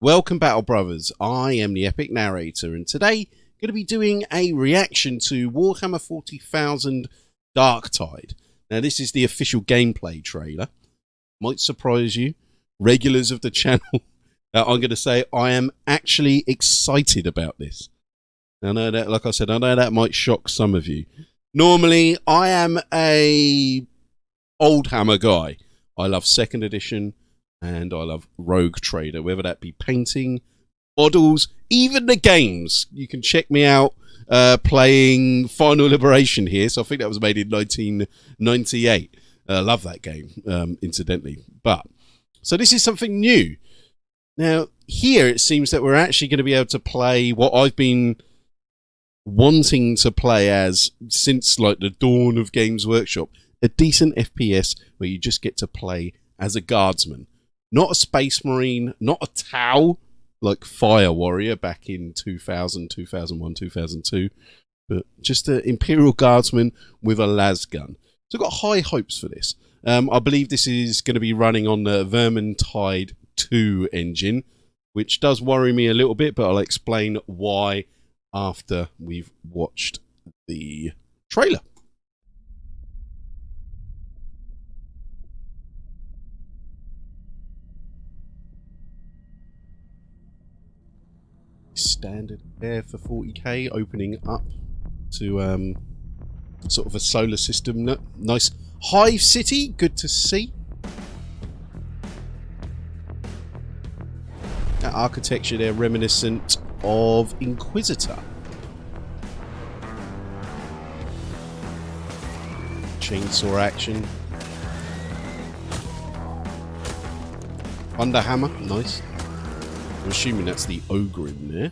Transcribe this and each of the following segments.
Welcome, Battle Brothers. I am the Epic Narrator, and today I'm going to be doing a reaction to Warhammer 40,000 Darktide. Now, this is the official gameplay trailer. Might surprise you, regulars of the channel. I'm going to say I am actually excited about this. I know that, like I said, I know that might shock some of you. Normally, I am a old hammer guy. I love 2nd edition. And I love Rogue Trader, whether that be painting, models, even the games. You can check me out playing Final Liberation here. So I think that was made in 1998. I love that game, incidentally. So this is something new. Now, here it seems that we're actually going to be able to play what I've been wanting to play as since like the dawn of Games Workshop. A decent FPS where you just get to play as a guardsman. Not a space marine, not a Tau like Fire Warrior back in 2000, 2001, 2002, but just an Imperial Guardsman with a las gun. So I've got high hopes for this. I believe this is going to be running on the Vermintide 2 engine, which does worry me a little bit, but I'll explain why after we've watched the trailer. Standard there for 40k, opening up to sort of a solar system. Nice hive city, good to see. That architecture there reminiscent of Inquisitor. Chainsaw action. Thunderhammer, nice. I'm assuming that's the ogre in there.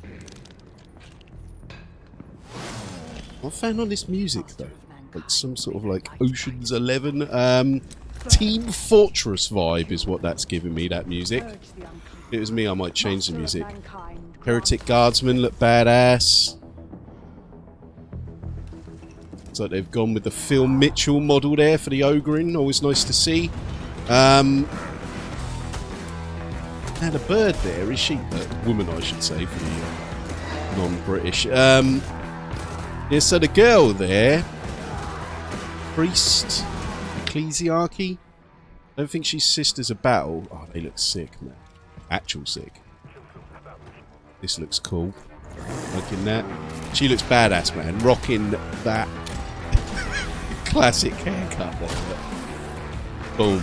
I'm a fan on this music though. Like some sort of like Ocean's 11. Team Fortress vibe is what that's giving me, that music. If it was me, I might change the music. Heretic Guardsmen look badass. Looks like they've gone with the Phil Mitchell model there for the ogreing. Always nice to see. And a bird there, is she? A woman, I should say, for the non-British. Yeah, so the girl there, priest, ecclesiarchy. I don't think she's sisters of battle. Oh, they look sick, man. Actual sick. This looks cool. Liking that. She looks badass, man. Rocking that classic haircut there. Boom.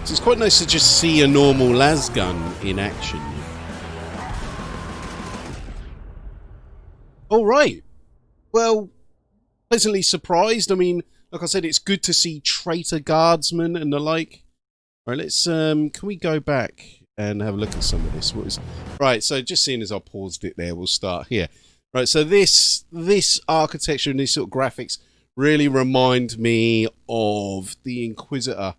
So it's quite nice to just see a normal las gun in action. Alright. Well, pleasantly surprised. I mean, like I said, it's good to see traitor guardsmen and the like. Alright, let's can we go back and have a look at some of this? What is right, so just seeing as I paused it there, we'll start here. Right, so this architecture and these sort of graphics really remind me of the Inquisitor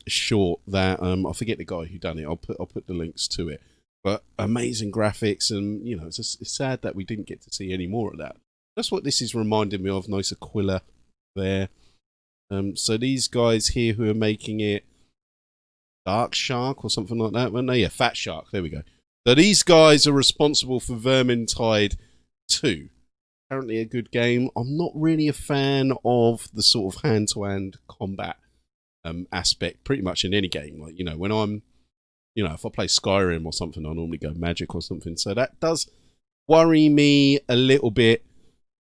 short that I forget the guy who done it. I'll put the links to it. But amazing graphics, and you know, it's sad that we didn't get to see any more of that. That's what this is reminding me of. Nice Aquila there. So these guys here who are making it Dark Shark or something like that, weren't they? Yeah, Fat Shark. There we go. So these guys are responsible for Vermintide 2. Apparently a good game. I'm not really a fan of the sort of hand-to-hand combat aspect pretty much in any game. Like, you know, when I'm, you know, if I play Skyrim or something, I normally go Magic or something. So that does worry me a little bit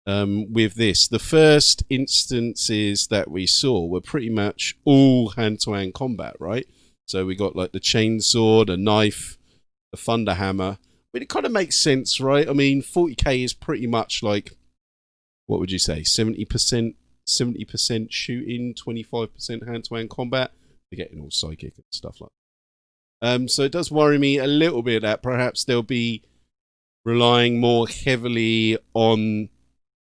with this. The first instances that we saw were pretty much all hand-to-hand combat, right? So we got like the chainsaw, the knife, the thunderhammer. But it kind of makes sense, right? I mean, 40k is pretty much like, what would you say, 70% shooting, 25% hand-to-hand combat. They're getting all psychic and stuff like that. So it does worry me a little bit that perhaps they'll be relying more heavily on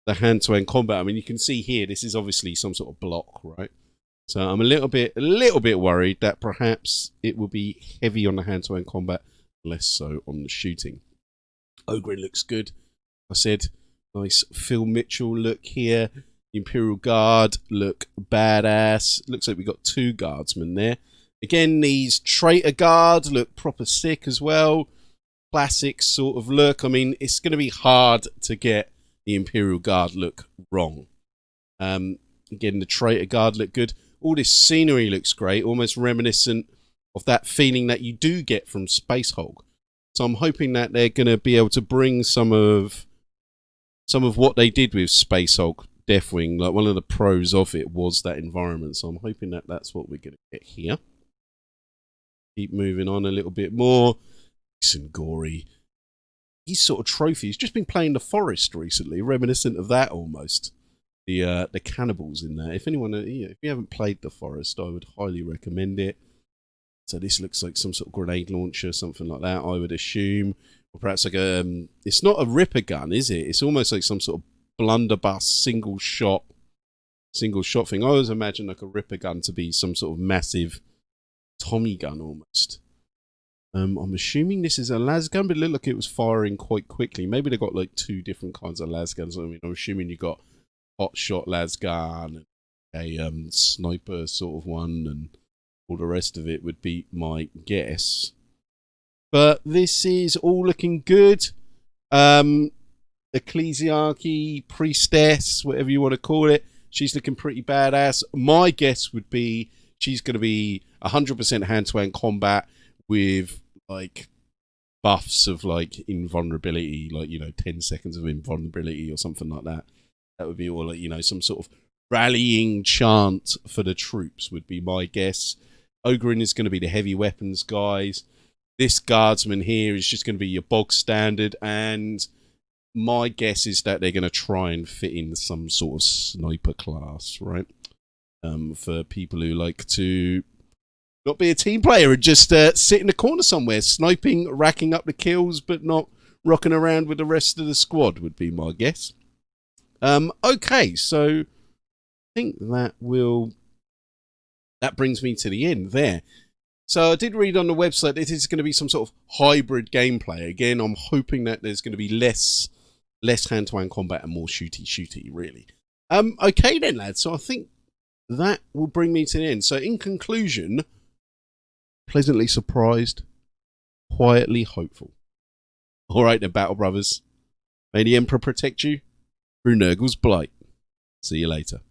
the hand-to-hand combat. I mean, you can see here, this is obviously some sort of block, right? So I'm a little bit worried that perhaps it will be heavy on the hand-to-hand combat, less so on the shooting. Ogrin looks good. I said, nice Phil Mitchell look here. The Imperial Guard look badass. Looks like we got 2 guardsmen there. Again, these traitor guards look proper sick as well. Classic sort of look. I mean, it's going to be hard to get the Imperial Guard look wrong. Again, the traitor guard look good. All this scenery looks great, almost reminiscent of that feeling that you do get from Space Hulk. So I'm hoping that they're going to be able to bring some of what they did with Space Hulk Deathwing. Like, one of the pros of it was that environment. So I'm hoping that that's what we're going to get here. Keep moving on a little bit more. Nice and gory. These sort of trophies. Just been playing the Forest recently, reminiscent of that almost. The cannibals in there. If anyone, if you haven't played the Forest, I would highly recommend it. So this looks like some sort of grenade launcher, something like that, I would assume. Or perhaps like a... it's not a Ripper gun, is it? It's almost like some sort of blunderbuss, single shot thing. I always imagine like a Ripper gun to be some sort of massive Tommy gun almost. I'm assuming this is a las gun, but it looked like it was firing quite quickly. Maybe they got like 2 different kinds of las guns. I mean, I'm assuming you got hot shot las gun and a sniper sort of one, and all the rest of it would be my guess. But this is all looking good. Ecclesiarchy, priestess, whatever you want to call it, she's looking pretty badass. My guess would be she's going to be 100% hand-to-hand combat with like buffs of like invulnerability, like, you know, 10 seconds of invulnerability or something like that. That would be all, like, you know, some sort of rallying chant for the troops would be my guess. Ogrin is going to be the heavy weapons guys. This guardsman here is just going to be your bog standard, and my guess is that they're going to try and fit in some sort of sniper class, right? For people who like to not be a team player and just sit in the corner somewhere, sniping, racking up the kills, but not rocking around with the rest of the squad would be my guess. Okay, so I think that brings me to the end there. So I did read on the website that it is going to be some sort of hybrid gameplay. Again, I'm hoping that there's going to be less hand-to-hand combat and more shooty, really. Okay then, lads. So I think that will bring me to the end. So in conclusion, pleasantly surprised, quietly hopeful. All right then, Battle Brothers. May the Emperor protect you through Nurgle's Blight. See you later.